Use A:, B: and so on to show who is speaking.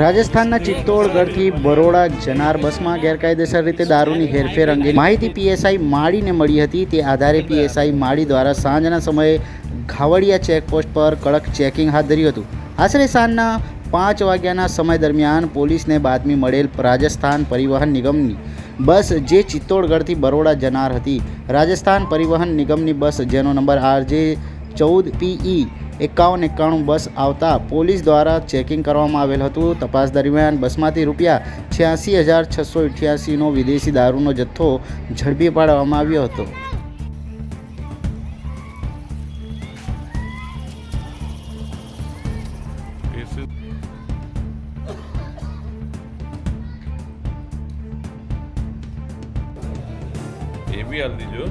A: રાજસ્થાનના ચિત્તોડગઢથી બરોડા જનાર બસમાં ગેરકાયદેસર રીતે દારૂની હેરફેર અંગે માહિતી પીએસઆઈ માળીને મળી હતી। તે આધારે પીએસઆઈ માળી દ્વારા સાંજના સમયે ઘાવડિયા ચેકપોસ્ટ પર કડક ચેકિંગ હાથ ધર્યું હતું। આશરે સાંજના 5 વાગ્યાના સમય દરમિયાન પોલીસને બાતમી મળેલ રાજસ્થાન પરિવહન નિગમની બસ જે ચિત્તોડગઢથી બરોડા જનાર હતી। રાજસ્થાન પરિવહન નિગમની બસ જેનો નંબર RJ14PE 5191 બસ આવતા પોલીસ દ્વારા ચેકિંગ કરવામાં આવેલ હતું। તપાસ દરમિયાન બસમાંથી ₹86,688નો વિદેશી દારૂનો જથ્થો ઝડપી પાડવામાં આવ્યો હતો।
B: ये भी हल्दी जो